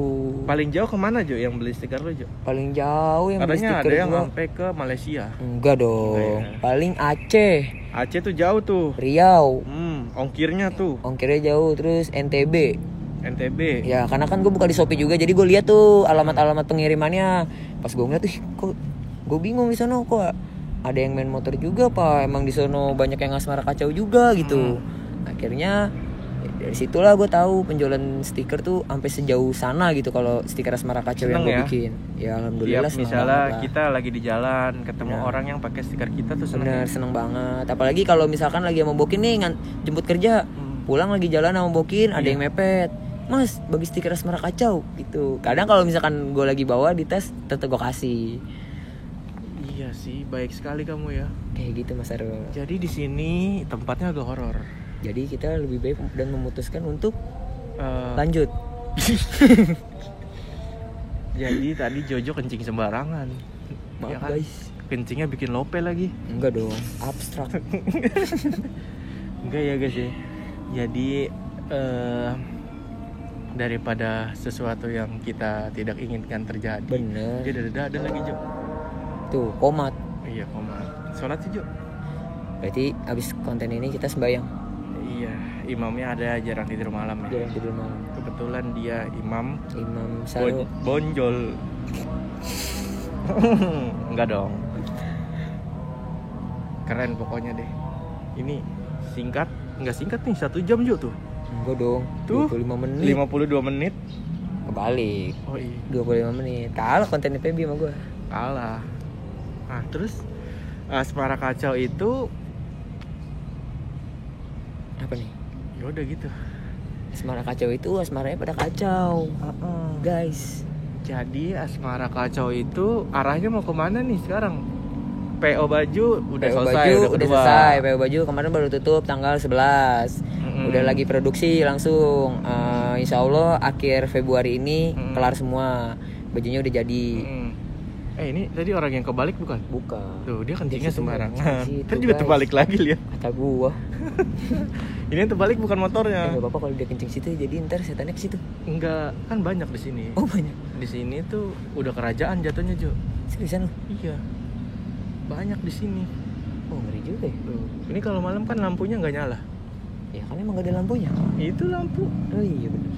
Paling jauh kemana Jo yang beli stiker lo Jo? Paling jauh yang beli stiker ada yang sampai ke Malaysia. Enggak dong. Paling Aceh. Aceh tuh jauh tuh. Riau. Ongkirnya jauh. Terus NTB. Ya karena kan gue buka di Shopee juga, jadi gue lihat tuh alamat-alamat pengirimannya. Pas gue ngeliat, kok gue bingung di sana kok ada yang main motor juga pak. Emang di sono banyak yang Asmara Kacau juga gitu. Akhirnya dari situlah gue tahu penjualan stiker tuh sampai sejauh sana gitu. Kalau stiker Asmara Kacau yang gue bikin, ya alhamdulillah. Misalnya kita lagi di jalan ketemu orang yang pakai stiker kita tuh seneng banget. Apalagi kalau misalkan lagi mau bokin nih jemput kerja, pulang lagi jalan sama bokin, ada yang mepet, mas bagi stiker Asmara Kacau gitu. Kadang kalau misalkan gue lagi bawa di tas, tetep gue kasih. Iya sih, baik sekali kamu ya. Kayak gitu Mas Arul. Jadi di sini tempatnya agak horor. Jadi kita lebih baik dan memutuskan untuk lanjut. Jadi tadi Jojo kencing sembarangan. Maaf ya kan? Guys. Kencingnya bikin lope lagi. Enggak dong, abstrak. Enggak ya guys ya. Jadi daripada sesuatu yang kita tidak inginkan terjadi. Bener. Dia ada lagi Jo. Tuh komat. Iya komat. Sholat sih Jo. Berarti abis konten ini kita sembahyang. Iya, imamnya ada jarang tidur malam ya. Jarang tidur malam. Kebetulan dia imam Saru. bonjol. Enggak dong. Keren pokoknya deh. Ini singkat, enggak singkat nih 1 jam juga tuh. Enggak dong. Tuh 25 menit. 52 menit. Kebalik. Oh iya. 25 menit. Kalah konten PB sama gue. Kalah. Nah terus Asmara Kacau itu apa nih? ya udah gitu. Asmara Kacau itu asmaranya pada kacau. Guys. Jadi Asmara Kacau itu arahnya mau kemana nih sekarang? PO Baju udah PO selesai. Baju udah selesai. PO Baju kemarin baru tutup tanggal 11. Udah lagi produksi langsung. Insya Allah akhir Februari ini kelar semua. Bajunya udah jadi. Ini tadi orang yang kebalik bukan? Bukan. Tuh dia kencingnya sembarangan. Itu juga terbalik lagi lihat. Kata gua. Ini yang terbalik bukan motornya. Enggak apa-apa kalau dia kencing situ, jadi ntar setannya ke situ. Enggak, kan banyak di sini. Oh banyak. Di sini tuh udah kerajaan jatuhnya Jo. Seriusan lu? Iya. Banyak di sini. Oh ngeri juga ya. Tuh. Ini kalau malam kan lampunya nggak nyala. Ya kan emang gak ada lampunya. Itu lampu. Oh iya benar.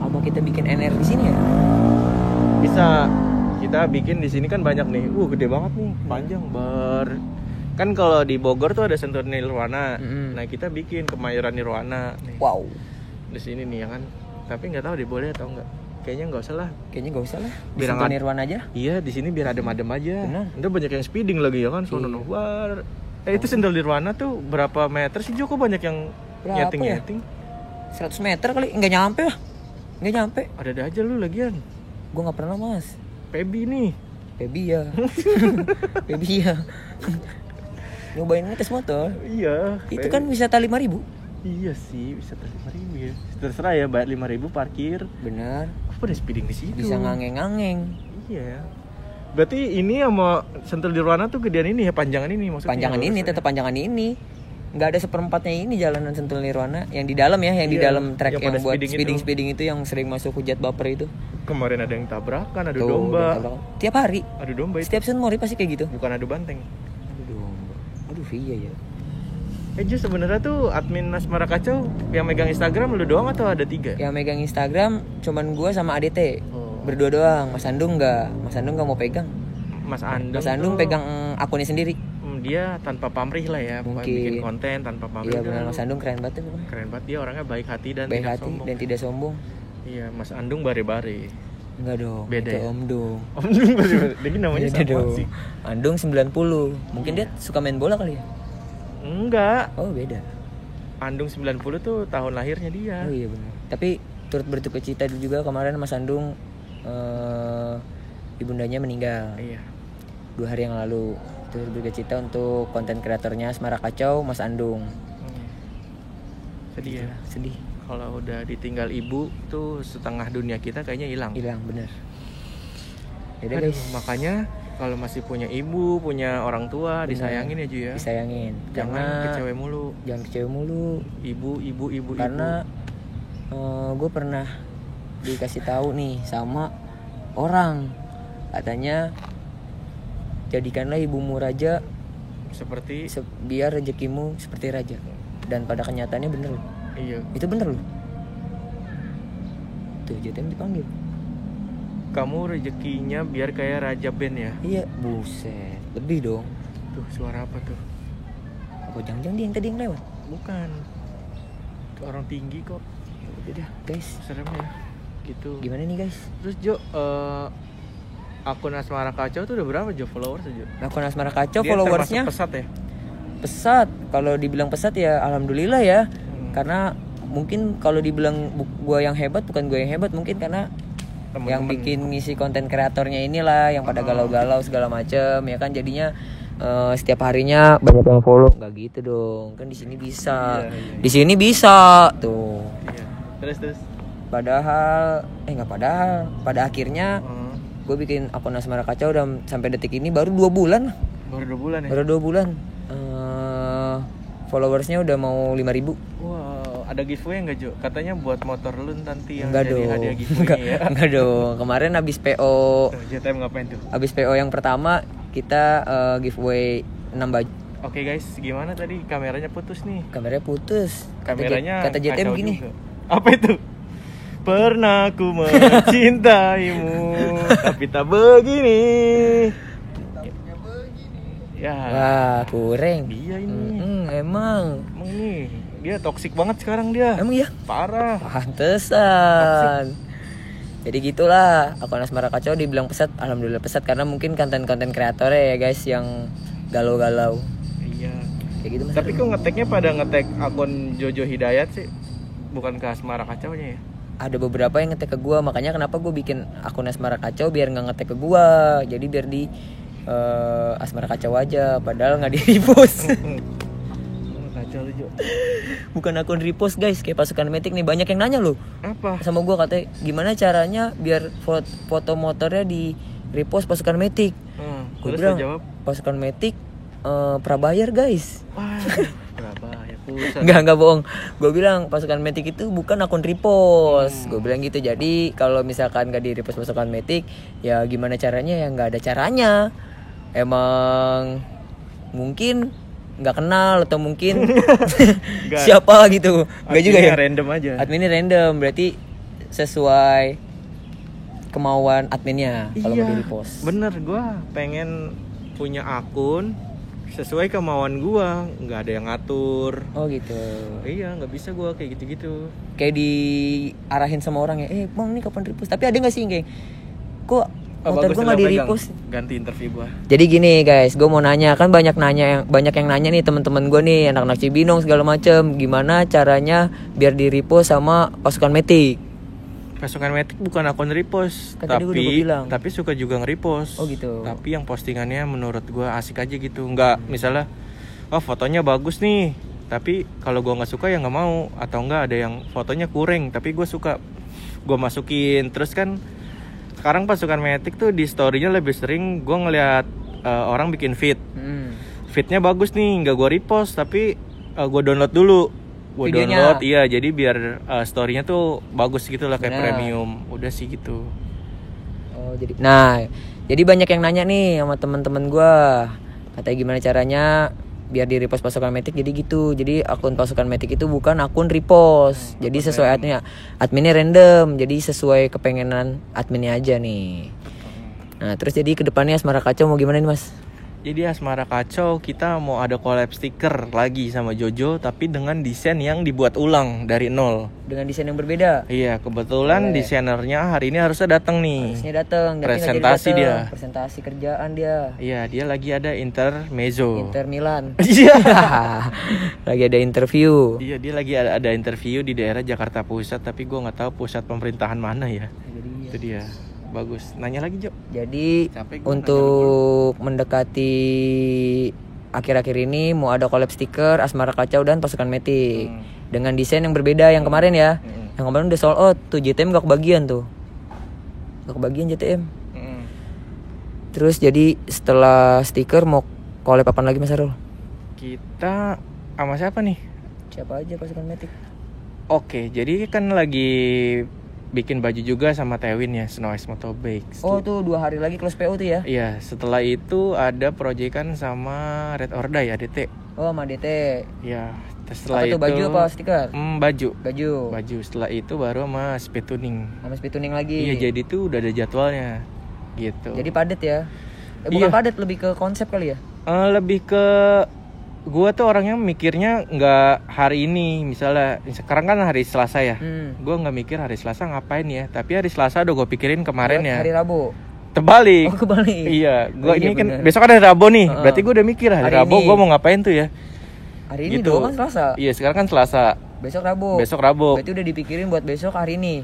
Apa kita bikin NR di sini ya? Bisa. Kita bikin di sini kan banyak nih. Gede banget nih, panjang kan kalau di Bogor tuh ada Sentul Nirwana. Nah, kita bikin Kemayoran Nirwana nih. Wow. Di sini nih ya kan. Tapi nggak tahu deh boleh atau enggak. Kayaknya nggak usah lah. Kayaknya nggak usah lah. Biar Sentul Nirwana aja. Iya, di sini biar adem-adem aja. Benar. Ntar banyak yang speeding lagi ya kan, sono war. Itu Sentul Nirwana tuh berapa meter sih Joko, banyak yang nyeting-nyeting? 100 meter kali, nggak nyampe lah. Nggak nyampe. Ada aja lu lagian. Gua nggak pernah mas. Pebi nih. Pebi ya. Pebi ya. Nyobain ngetes motor. Iya. Itu kan wisata 5.000. Iya sih, wisata 5.000 ya. Terserah ya, bayar 5.000 parkir. Benar. Apa udah speeding di situ? Bisa ngangeng-ngangeng. Iya. Berarti ini sama Sentul Nirwana tuh gedean ini ya, panjangan ini maksudnya. Panjangan ini, tetap panjangan ini. Nggak ada seperempatnya ini jalanan Sentul Nirwana yang di dalam ya, yang di dalam trek yang buat speeding itu yang sering masuk hujat baper itu. Kemarin ada yang tabrakan, adu Tuh, domba. Tiap hari. Adu domba itu. Setiap Sunmori pasti kayak gitu. Bukan adu banteng. Adu domba. Aduh iya ya. Just sebenarnya tuh admin Asmara Kacau yang megang Instagram lu doang atau ada 3? Yang megang Instagram cuman gua sama ADT. Berdua doang. Mas Andung nggak mau pegang. Mas Andung pegang akunnya sendiri. Dia tanpa pamrih lah ya, bukan bikin konten tanpa pamrih. Iya benar, Mas Andung keren banget ya. Keren banget, dia orangnya baik hati dan tidak sombong. Iya, Mas Andung bare-bare. Enggak dong. Beda itu ya? Om Dung. Om Dung bare-bare. Dia namanya sama sih. Andung 90. Mungkin dia suka main bola kali ya? Enggak. Oh, beda. Andung 90 tuh tahun lahirnya dia. Oh iya benar. Tapi turut berduka-cita juga kemarin Mas Andung ibundanya meninggal. Iya. 2 hari yang lalu. Turut berduka-cita untuk konten kreatornya Asmara Kacau, Mas Andung. Sedih ya? Sedih. Kalau udah ditinggal ibu tuh setengah dunia kita kayaknya hilang. Hilang bener. Yaudah guys. Makanya kalau masih punya ibu, punya orang tua, disayangin ya Ju ya. Disayangin. Jangan kecewa mulu. Jangan kecewa mulu. Ibu. Karena gue pernah dikasih tahu nih sama orang, katanya jadikanlah ibumu raja seperti biar rezekimu seperti raja. Dan pada kenyataannya bener loh. Iya. Itu bener loh. Tuh JTM dipanggil. Kamu rezekinya biar kayak raja band ya. Iya. Buset. Lebih dong. Tuh suara apa tuh? Apa jangan-jangan dia yang tadi yang lewat? Bukan. Itu orang tinggi kok. Ya udah dah guys. Serem ya. Gitu. Gimana nih guys? Terus Jo, akun Asmara Kacau tuh udah berapa Jo followers Jo? Akun Asmara Kacau dia followersnya pesat ya? Pesat. Kalau dibilang pesat ya alhamdulillah ya. Karena mungkin kalau dibilang gua yang hebat, bukan gua yang hebat, mungkin karena temen-temen yang bikin ngisi konten kreatornya inilah yang pada galau-galau segala macem ya kan, jadinya setiap harinya banyak yang follow. Nggak gitu dong, kan di sini bisa. Iya. Di sini bisa tuh. Iya. Terus padahal pada akhirnya gue bikin akun Asmara Kacau udah sampai detik ini baru 2 bulan. Baru 2 bulan ya? Baru 2 bulan. Followersnya udah mau 5.000. Wow, ada giveaway nggak Jo? Katanya buat motor lu nanti yang enggak jadi dong. hadiah giveaway ya. Enggak dong. Kemarin habis PO. JTM ngapain tuh? Habis PO yang pertama kita giveaway 6 baju. Oke guys, gimana tadi kameranya putus nih? Kameranya putus. Kameranya kata JTM gini. Juga. Apa itu? Pernah ku mencintaimu tapi tak begini. Ya. Wah, kurang. Dia ini. Emang Nih, dia toksik banget sekarang dia. Emang iya? Parah. Pantesan. Jadi gitulah, akun Asmara Kacau dibilang pesat, alhamdulillah pesat karena mungkin konten-konten kreatornya ya guys yang galau-galau. Iya. Kayak gitu Mas. Tapi kok ngeteknya pada ngetek akun Jojo Hidayat sih? Bukan ke Asmara Kacaunya ya? Ada beberapa yang ngetek ke gua, makanya kenapa gua bikin akun Asmara Kacau biar nggak ngetek ke gua. Jadi biar di Asmara Kacau aja, padahal nggak di repost. Kacau lu Jo. Bukan akun repost guys, kayak pasukan Matic nih banyak yang nanya loh. Apa? Sama gua katanya gimana caranya biar foto motornya di repost pasukan Matic. Gua Terus bilang jawab? pasukan Matic prabayar guys. Wah, prabayar pusat. Enggak bohong. Gue bilang pasukan Matic itu bukan akun repost. Gue bilang gitu. Jadi kalau misalkan gak di repost pasukan Matic, ya gimana caranya? Ya nggak ada caranya. Emang mungkin nggak kenal atau mungkin siapa gitu. Nggak juga ya. Random aja. Adminnya random. Berarti sesuai kemauan adminnya kalau mau di repost. Bener, gue pengen punya akun sesuai kemauan gua, nggak ada yang ngatur. Oh gitu. Iya, nggak bisa gua kayak gitu-gitu. Kayak diarahin sama orang ya, bang ini kapan repost? Tapi ada nggak sih kayak, kok motor gua nggak di repost? Ganti interview gua. Jadi gini guys, gua mau nanya, kan banyak yang nanya nih teman-teman gua nih, anak-anak Cibinong segala macem, gimana caranya biar di repost sama pasukan Matic? Pasukan Matic bukan akun repost, kan tapi suka juga nge-repost. Oh gitu. Tapi yang postingannya menurut gua asik aja gitu. Nggak misalnya, oh fotonya bagus nih, tapi kalau gua nggak suka ya nggak mau. Atau enggak ada yang fotonya kurang, tapi gua suka, gua masukin. Terus kan sekarang pasukan Matic tuh di story-nya lebih sering gua ngeliat orang bikin feed. Feednya bagus nih, nggak gua repost, tapi gua download dulu. Gue download, iya, jadi biar story-nya tuh bagus gitu lah, kayak premium. Udah sih gitu. Oh jadi banyak yang nanya nih sama teman-teman gue, katanya gimana caranya biar di repost pasukan Matic. Jadi gitu, jadi akun pasukan Matic itu bukan akun repost. Jadi sesuai adminnya random, jadi sesuai kepengenan adminnya aja nih. Nah terus jadi kedepannya Asmara Kacau mau gimana nih Mas? Jadi Asmara Kacau kita mau ada collab stiker lagi sama Jojo, tapi dengan desain yang dibuat ulang dari nol. Dengan desain yang berbeda? Iya, kebetulan desainernya hari ini harusnya datang nih. Harusnya datang. Presentasi dia. Presentasi kerjaan dia. Iya, dia lagi ada intermezzo. Inter Milan. Iya. Lagi ada interview. Iya, dia lagi ada interview di daerah Jakarta Pusat, tapi gue nggak tahu pusat pemerintahan mana ya. Itu dia. Bagus. Nanya lagi Jo. Jadi untuk mendekati akhir-akhir ini mau ada collab stiker Asmara Kacau dan pasukan Matic dengan desain yang berbeda yang kemarin ya. Yang kemarin udah sold out tuh, JTM gak kebagian tuh. Gak kebagian JTM. Terus jadi setelah stiker mau collab apa lagi Mas Arul? Kita sama siapa nih? Siapa aja pasukan Matic? Oke, jadi kan lagi bikin baju juga sama Tewin ya, Snow Ice Motobikes. Oh tuh 2 hari lagi close PO tuh ya? Iya, setelah itu ada proyekan sama Red Order ya, DT. Oh sama DT. Iya, setelah apa itu baju apa stiker? Baju. Setelah itu baru sama speed tuning. Sama speed tuning lagi. Iya, jadi tuh udah ada jadwalnya gitu. Jadi padat ya? Bukan padat, lebih ke konsep kali ya? Lebih ke gue tuh orangnya mikirnya nggak hari ini, misalnya sekarang kan hari Selasa ya, gue nggak mikir hari Selasa ngapain ya, tapi hari Selasa udah gue pikirin kemarin ya. Hari Rabu. Terbalik. Oh kebalik. Iya, gue ini kan besok ada Rabu nih, berarti gue udah mikir hari Rabu gue mau ngapain tuh ya. Hari ini gitu. Doang kan Selasa. Iya sekarang kan Selasa. Besok Rabu. Berarti udah dipikirin buat besok hari ini.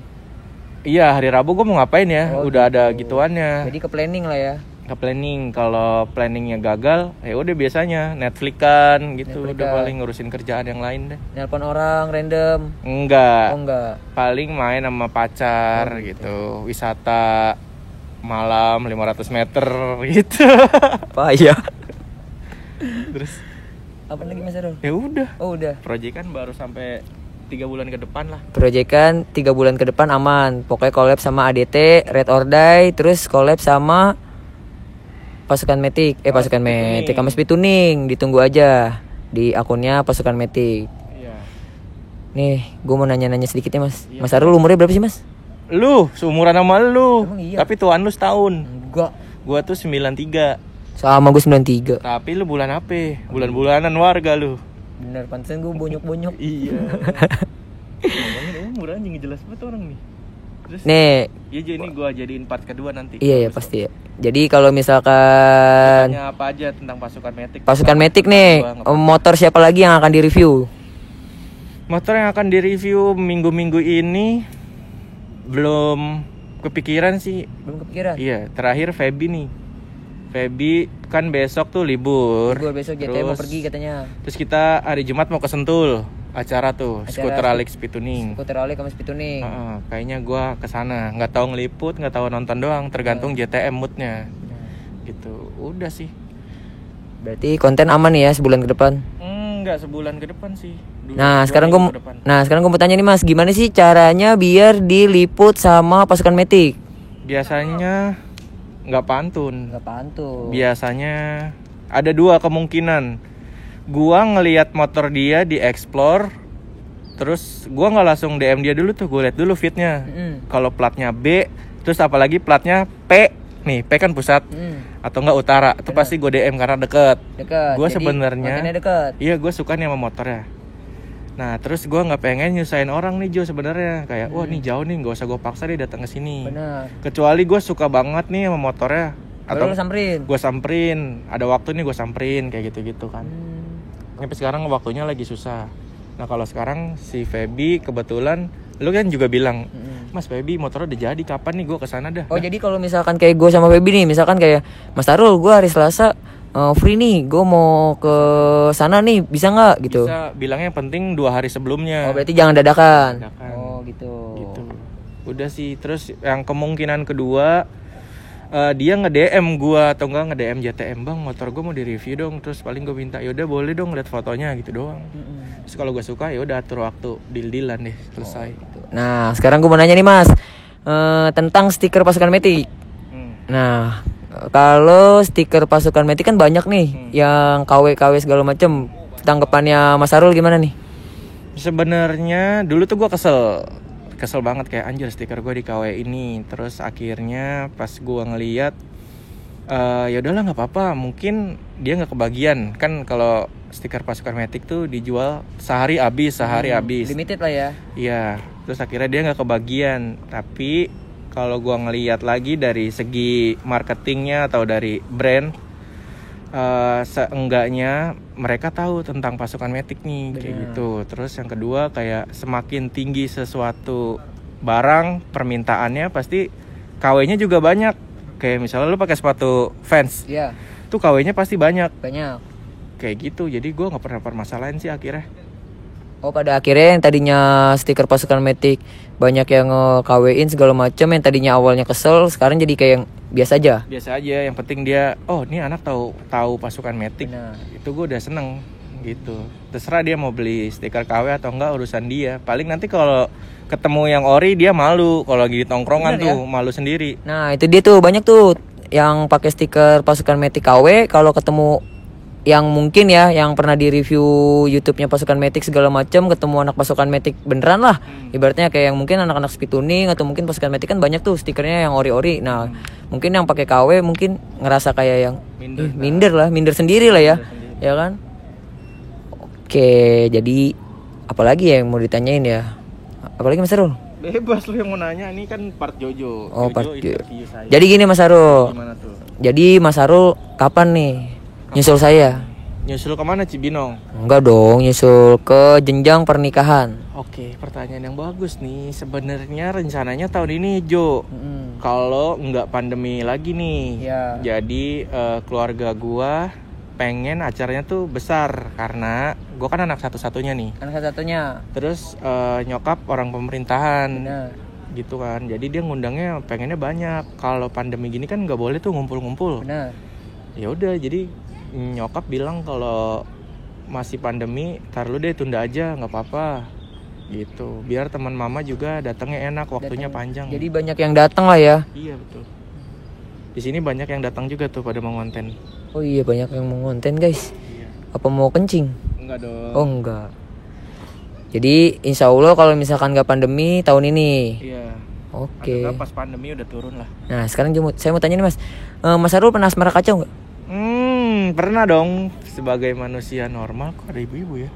Iya hari Rabu gue mau ngapain ya, udah gitu. Ada gituannya. Jadi ke planning lah ya. Ke planning, kalau planningnya gagal ya udah biasanya Netflix-an gitu. Udah paling ngurusin kerjaan yang lain deh. Nelpon orang random? Enggak. Oh enggak. Paling main sama pacar gitu. Wisata malam 500 meter gitu. Payah. Terus apa lagi Mas Arul? Ya udah. Oh udah. Proyek kan baru sampai 3 bulan ke depan lah. Proyekan 3 bulan ke depan aman. Pokoknya collab sama ADT, Red or Die, terus collab sama Pasukan Matic. Pasukan Matic sama Speed Tuning. Ditunggu aja di akunnya Pasukan Matic. Iya. Nih, gue mau nanya-nanya sedikit ya, Mas. Iya. Mas Arul umurnya berapa sih, Mas? Lu, seumuran sama lu. Iya? Tapi tuan lu setahun. Enggak. Gua tuh 93. Sama gue 93. Tapi lu bulan apa? Bulan-bulanan warga lu. Bener, pantesan gue bonyok-bonyok. Iya. Ngomongin umur anjing jelas banget orang nih. Terus nih, iya ini gua jadiin part kedua nanti. Iya pasti ya. Jadi kalau misalkan tanya apa aja tentang Pasukan Matic. Pasukan Matic nih, motor siapa lagi yang akan direview? Motor yang akan direview minggu-minggu ini belum kepikiran sih. Belum kepikiran? Iya, terakhir Feby nih. Feby kan besok tuh libur. Libur besok GT mau pergi katanya. Terus kita hari Jumat mau ke Sentul. Acara Skuter Alex Speed Tuning. Skuter Alex sama Speed Tuning. Kayaknya gua kesana. Nggak tahu ngeliput, nggak tahu nonton doang. Tergantung JTM moodnya. Gitu. Udah sih. Berarti konten aman nih ya sebulan ke depan? Nggak sebulan ke depan sih. Sekarang gue mau tanya nih Mas, gimana sih caranya biar diliput sama Pasukan Matic? Biasanya nggak pantun. Biasanya ada 2 kemungkinan. Gua ngelihat motor dia di explore, terus gua nggak langsung DM dia dulu tuh, gue lihat dulu fitnya. Kalau platnya B, terus apalagi platnya P, nih P kan pusat, atau enggak utara, itu pasti gue DM karena deket. Gue sebenarnya, iya gue suka nih sama motornya. Nah terus gue nggak pengen nyusahin orang nih Jo sebenarnya, kayak wah nih jauh nih, nggak usah gue paksa dia datang ke sini. Kecuali gue suka banget nih sama motornya, atau gue samperin, ada waktu nih gue samperin kayak gitu kan. Tapi sekarang waktunya lagi susah. Nah kalau sekarang si Feby kebetulan, lu kan juga bilang, Mas Feby motornya udah jadi, kapan nih gue kesana dah. Jadi kalau misalkan kayak gue sama Feby nih, misalkan kayak Mas Tarul, gue hari Selasa free nih, gue mau ke sana nih, bisa nggak gitu? Bisa, bilangnya yang penting 2 hari sebelumnya. Berarti jangan dadakan. Gitu. Udah sih. Terus yang kemungkinan kedua, dia nge-DM gua atau enggak nge-DM JTM, Bang motor gua mau di-review dong. Terus paling gua minta, yaudah boleh dong lihat fotonya gitu doang. Terus kalau gua suka ya udah atur waktu, deal-dealan deh, selesai. Gitu. Nah sekarang gua mau nanya nih Mas, tentang stiker Pasukan Matic. Nah kalau stiker Pasukan Matic kan banyak nih, yang KW segala macem. Tanggapannya Mas Arul gimana nih? Sebenarnya dulu tuh gua kesel banget, kayak anjir stiker gue di KW ini. Terus akhirnya pas gue ngeliat, ya udahlah nggak apa-apa, mungkin dia nggak kebagian kan. Kalau stiker Pasukan Matic tuh dijual sehari habis. Limited lah ya. Iya. Terus akhirnya dia nggak kebagian. Tapi kalau gue ngeliat lagi dari segi marketingnya atau dari brand, seenggaknya mereka tahu tentang Pasukan Matic nih. Kayak gitu. Terus yang kedua, kayak semakin tinggi sesuatu barang permintaannya, pasti KW-nya juga banyak. Kayak misalnya lu pakai sepatu Vans, tuh KW-nya pasti banyak. Kayak gitu. Jadi gue nggak pernah permasalahin sih akhirnya. Pada akhirnya yang tadinya stiker Pasukan Matic banyak yang nge-KW-in segala macam, yang tadinya awalnya kesel, sekarang jadi kayak yang biasa aja. Yang penting dia, ini anak tahu Pasukan Matic. Itu gue udah seneng gitu. Terserah dia mau beli stiker KW atau enggak, urusan dia. Paling nanti kalau ketemu yang ori dia malu, kalau lagi di tongkrongan tuh malu sendiri. Nah itu dia tuh banyak tuh yang pakai stiker Pasukan Matic KW, kalau ketemu yang mungkin ya yang pernah di review YouTube-nya Pasukan Matic segala macam, ketemu anak Pasukan Matic beneran lah, ibaratnya kayak yang mungkin anak-anak Speed Tuning atau mungkin Pasukan Matic kan banyak tuh stikernya yang ori-ori. Nah mungkin yang pakai KW mungkin ngerasa kayak yang minder sendiri lah ya kan. Oke, jadi apalagi ya yang mau ditanyain ya, apalagi Mas Arul? Bebas lu yang mau nanya, ini kan part Jojo. Part Jojo. Jadi gini Mas Arul, gimana tuh? Jadi Mas Arul kapan nih nyusul saya? Nyusul kemana Cibinong? Enggak dong, nyusul ke jenjang pernikahan. Oke, pertanyaan yang bagus nih. Sebenarnya rencananya tahun ini Jo, kalau nggak pandemi lagi nih. Jadi keluarga gua pengen acaranya tuh besar, karena gua kan anak satu-satunya nih. Terus nyokap orang pemerintahan. Gitu kan. Jadi dia ngundangnya pengennya banyak. Kalau pandemi gini kan nggak boleh tuh ngumpul-ngumpul. Ya udah, jadi nyokap bilang kalau masih pandemi, tar lu deh tunda aja, nggak apa-apa. gitu. Biar teman mama juga datangnya enak, waktunya panjang. Jadi banyak yang datang lah ya. Iya betul. Di sini banyak yang datang juga tuh pada mau konten. Oh iya, banyak yang mau konten guys. Iya. Apa mau kencing? Enggak dong. Oh enggak. Jadi insya Allah kalau misalkan gak pandemi tahun ini. Iya. Oke. Atau pas pandemi udah turun lah. Nah sekarang saya mau tanya nih mas, Mas Arul pernah asmara kacau nggak? Pernah dong. Sebagai manusia normal kok ada ibu-ibu ya.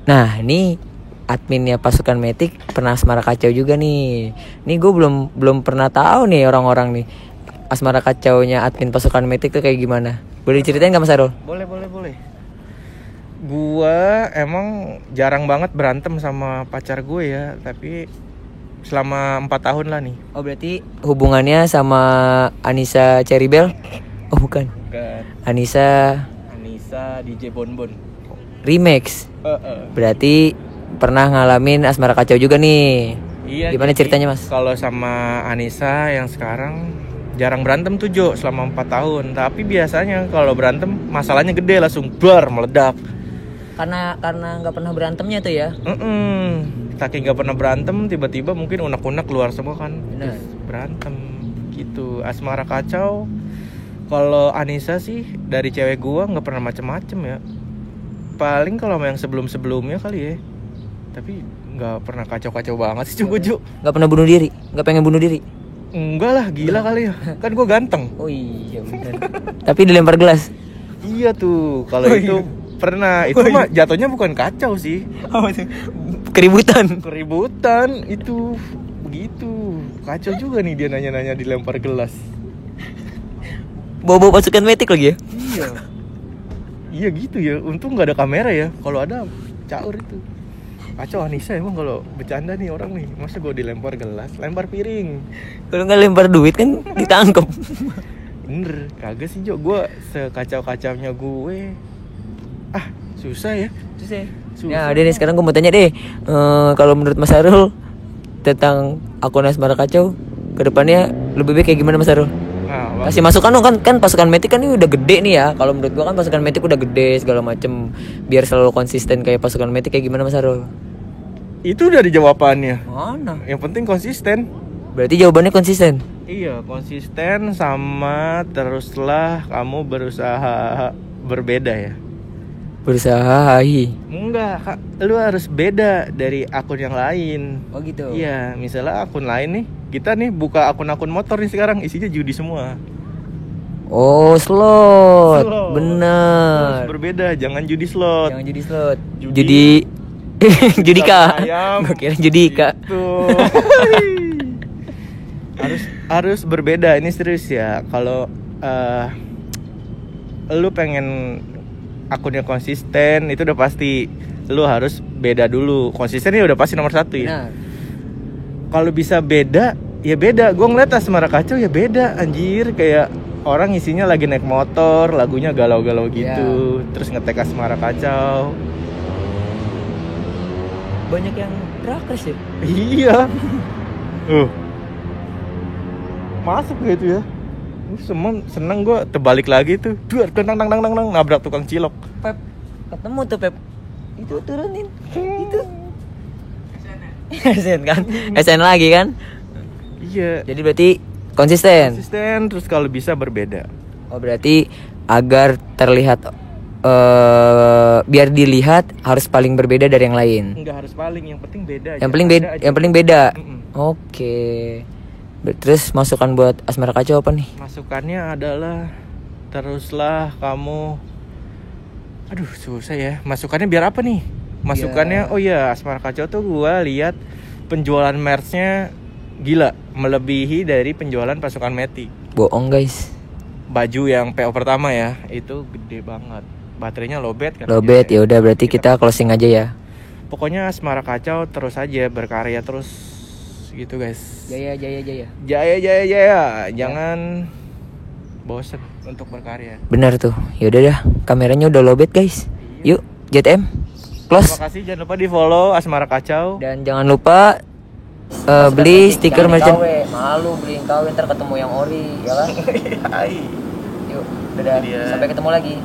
Nah ini adminnya pasukan Matic pernah asmara kacau juga nih. Nih gue belum pernah tahu nih orang-orang nih asmara kacaunya admin pasukan Matic tuh kayak gimana? Boleh diceritain nggak Mas Arul? Boleh. Gua emang jarang banget berantem sama pacar gue ya, tapi selama 4 tahun lah nih. Oh berarti hubungannya sama Anissa Cherrybelle? Oh bukan. Anissa DJ Bonbon. Remix. Berarti pernah ngalamin asmara kacau juga nih. Iya. Gimana ceritanya mas? Kalau sama Anissa yang sekarang jarang berantem tuh Jo selama 4 tahun. Tapi biasanya kalau berantem masalahnya gede langsung meledak. Karena nggak pernah berantemnya tuh ya. Saking nggak pernah berantem, tiba-tiba mungkin unek-unek keluar semua kan. Benar. Terus berantem gitu. Asmara kacau. Kalau Anissa sih dari cewek gua nggak pernah macem-macem ya. Paling kalau yang sebelum-sebelumnya kali ya. Tapi nggak pernah kacau-kacau banget sih Jo. Nggak pernah bunuh diri? Nggak pengen bunuh diri? Enggak lah, gila kali ya. Kan gua ganteng. Oh iya benar. Tapi dilempar gelas. Iya tuh. Kalau itu pernah. Itu mah jatuhnya bukan kacau sih. Keributan itu begitu. Kacau juga nih dia nanya-nanya dilempar gelas. Bawa pasukan Matic lagi ya? Iya gitu ya. Untung nggak ada kamera ya. Kalau ada caur itu. Kacau Anissa emang kalau bercanda nih orang nih. Masa gue dilempar gelas, lempar piring. Kalau nggak lempar duit kan ditangkep. Bener, kagak sih Jo. Gue sekacau-kacaunya gue. Susah ya. Ya udah nih sekarang gue mau tanya deh. Kalau menurut Mas Arul tentang akun asmara kacau, kedepannya lebih baik kayak gimana Mas Arul? Kasih masukan dong, kan pasukan Matic kan ini udah gede nih ya. Kalau menurut gua kan pasukan Matic udah gede segala macem. Biar selalu konsisten kayak pasukan Matic kayak gimana Mas Arul? Itu udah jawabannya. Mana? Yang penting konsisten. Berarti jawabannya konsisten. Iya, konsisten sama teruslah kamu berusaha berbeda ya. Berusaha Enggak, lu harus beda dari akun yang lain. Oh gitu. Iya, misalnya akun lain nih. Kita nih buka akun-akun motor nih sekarang isinya judi semua. Oh, slot. Bener. Harus berbeda, jangan judi slot. Jangan judi slot. Judi Judika. Gue kira Judika. Gitu. harus berbeda, ini serius ya. Kalau lu pengen akunnya konsisten, itu udah pasti lu harus beda dulu. Konsisten ya udah pasti nomor 1 ya. Benar. Kalau bisa beda, ya beda. Gue ngeliat asmara kacau ya beda, anjir. Kayak orang isinya lagi naik motor, lagunya galau-galau gitu, terus ngetek asmara kacau. Banyak yang rakes ya? Iya. Masuk gitu ya. Seneng gue terbalik lagi tuh. Tang nabrak tukang cilok. Pep, ketemu tuh Pep. Itu turunin. Itu. SN kan? SN lagi kan? Iya. Jadi berarti konsisten. Terus kalau bisa berbeda. Oh berarti agar terlihat biar dilihat harus paling berbeda dari yang lain. Enggak harus paling, yang penting beda. Yang paling beda. Oke. Terus masukan buat asmara kacau apa nih? Masukannya adalah teruslah kamu. Aduh susah ya. Masukannya biar apa nih? Masukannya oh iya, asmara kacau tuh gua lihat penjualan merch-nya gila, melebihi dari penjualan pasukan Matic. Bohong guys. Baju yang PO pertama ya, itu gede banget. Baterainya lowbat kan. Lowbat ya udah berarti kita closing aja ya. Pokoknya asmara kacau terus aja berkarya terus gitu guys. Jaya. Jangan bosen untuk berkarya. Benar tuh. Ya udah dah, kameranya udah lowbat guys. Yuk, JTM. Close. Terima kasih, jangan lupa di follow Asmara Kacau. Dan jangan lupa beli stiker merchant. Malu beliin KW ntar ketemu yang ori, ya kan? Yuk, dadah. Sampai ketemu lagi.